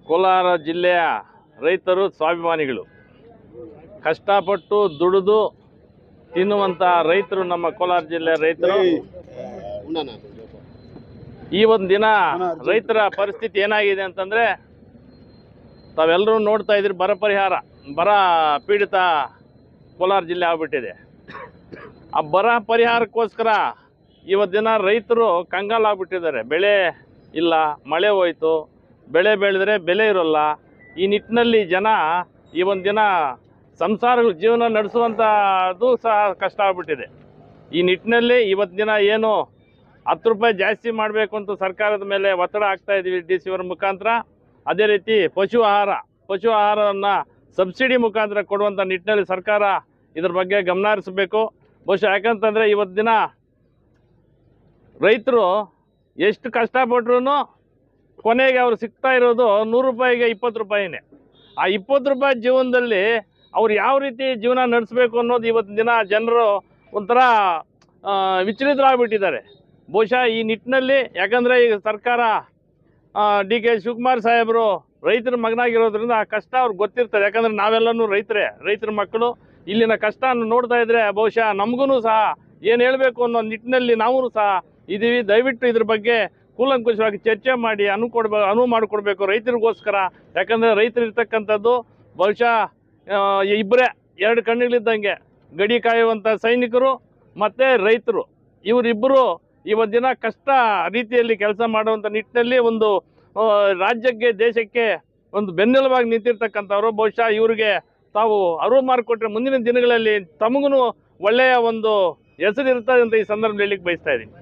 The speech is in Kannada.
ಕೋಲಾರ ಜಿಲ್ಲೆಯ ರೈತರು ಸ್ವಾಭಿಮಾನಿಗಳು, ಕಷ್ಟಪಟ್ಟು ದುಡಿದು ತಿನ್ನುವಂಥ ರೈತರು ನಮ್ಮ ಕೋಲಾರ ಜಿಲ್ಲೆಯ ರೈತರು. ಈ ಒಂದು ದಿನ ರೈತರ ಪರಿಸ್ಥಿತಿ ಏನಾಗಿದೆ ಅಂತಂದರೆ, ತಾವೆಲ್ಲರೂ ನೋಡ್ತಾ ಇದ್ರಿ, ಬರ ಪೀಡಿತ ಕೋಲಾರ ಜಿಲ್ಲೆ ಆಗ್ಬಿಟ್ಟಿದೆ. ಆ ಬರ ಪರಿಹಾರಕ್ಕೋಸ್ಕರ ಇವತ್ತು ದಿನ ರೈತರು ಕಂಗಾಲಾಗ್ಬಿಟ್ಟಿದ್ದಾರೆ. ಬೆಳೆ ಇಲ್ಲ, ಮಳೆ ಹೋಯ್ತು, ಬೆಳೆ ಬೆಳೆದ್ರೆ ಬೆಲೆ ಇರೋಲ್ಲ. ಈ ನಿಟ್ಟಿನಲ್ಲಿ ಜನ ಈ ಒಂದು ದಿನ ಸಂಸಾರಗಳು ಜೀವನ ನಡೆಸುವಂಥದ್ದು ಸಹ ಕಷ್ಟ ಆಗ್ಬಿಟ್ಟಿದೆ. ಈ ನಿಟ್ಟಿನಲ್ಲಿ ಇವತ್ತು ದಿನ ಏನು 10 ರೂಪಾಯಿ ಜಾಸ್ತಿ ಮಾಡಬೇಕು ಅಂತ ಸರ್ಕಾರದ ಮೇಲೆ ಒತ್ತಡ ಹಾಕ್ತಾ ಇದ್ದೀವಿ DC ಅವರ ಮುಖಾಂತರ. ಅದೇ ರೀತಿ ಪಶು ಆಹಾರವನ್ನು ಸಬ್ಸಿಡಿ ಮುಖಾಂತರ ಕೊಡುವಂಥ ನಿಟ್ಟಿನಲ್ಲಿ ಸರ್ಕಾರ ಇದ್ರ ಬಗ್ಗೆ ಗಮನ ಹರಿಸಬೇಕು. ಬಹುಶಃ ಯಾಕಂತಂದರೆ ಇವತ್ತು ದಿನ ರೈತರು ಎಷ್ಟು ಕಷ್ಟಪಟ್ರು ಕೊನೆಗೆ ಅವ್ರು ಸಿಗ್ತಾ ಇರೋದು 100 ರೂಪಾಯಿಗೆ 20 ರೂಪಾಯಿನೇ. ಆ 20 ರೂಪಾಯಿ ಜೀವನದಲ್ಲಿ ಅವ್ರು ಯಾವ ರೀತಿ ಜೀವನ ನಡೆಸಬೇಕು ಅನ್ನೋದು ಇವತ್ತಿನ ದಿನ ಜನರು ಒಂಥರ ವಿಚಲಿತರಾಗ್ಬಿಟ್ಟಿದ್ದಾರೆ. ಬಹುಶಃ ಈ ನಿಟ್ಟಿನಲ್ಲಿ, ಯಾಕಂದರೆ ಈಗ ಸರ್ಕಾರ DK ಶಿವಕುಮಾರ್ ಸಾಹೇಬರು ರೈತರ ಮಗನಾಗಿರೋದ್ರಿಂದ ಆ ಕಷ್ಟ ಅವ್ರಿಗೆ ಗೊತ್ತಿರ್ತದೆ. ಯಾಕಂದರೆ ನಾವೆಲ್ಲನೂ ರೈತರ ಮಕ್ಕಳು. ಇಲ್ಲಿನ ಕಷ್ಟ ನೋಡ್ತಾ ಇದ್ದರೆ ಬಹುಶಃ ನಮಗೂ ಸಹ ಏನು ಹೇಳಬೇಕು ಅನ್ನೋ ನಿಟ್ಟಿನಲ್ಲಿ ನಾವು ಸಹ ಇದ್ದೀವಿ. ದಯವಿಟ್ಟು ಇದ್ರ ಬಗ್ಗೆ ಕೂಲಂಕುಷವಾಗಿ ಚರ್ಚೆ ಮಾಡಿ ಅನುವು ಮಾಡಿಕೊಡ್ಬೇಕು ರೈತರಿಗೋಸ್ಕರ. ಯಾಕಂದರೆ ರೈತರು ಇರ್ತಕ್ಕಂಥದ್ದು ಬಹುಶಃ ಇಬ್ಬರೇ, 2 ಕಣ್ಣುಗಳಿದ್ದಂಗೆ, ಗಡಿ ಕಾಯುವಂಥ ಸೈನಿಕರು ಮತ್ತು ರೈತರು. ಇವರಿಬ್ಬರು ಇವತ್ತು ದಿನ ಕಷ್ಟ ರೀತಿಯಲ್ಲಿ ಕೆಲಸ ಮಾಡುವಂಥ ನಿಟ್ಟಿನಲ್ಲಿ ಒಂದು ರಾಜ್ಯಕ್ಕೆ, ದೇಶಕ್ಕೆ ಒಂದು ಬೆನ್ನೆಲುಬಾಗಿ ನಿಂತಿರ್ತಕ್ಕಂಥವ್ರು. ಬಹುಶಃ ಇವರಿಗೆ ತಾವು ಅರಿವು ಮಾಡಿಕೊಟ್ರೆ ಮುಂದಿನ ದಿನಗಳಲ್ಲಿ ತಮಗೂ ಒಳ್ಳೆಯ ಒಂದು ಹೆಸರು ಇರ್ತದೆ ಅಂತ ಈ ಸಂದರ್ಭದಲ್ಲಿ ಹೇಳಿಕ್ಕೆ ಬಯಸ್ತಾ ಇದ್ದೀನಿ.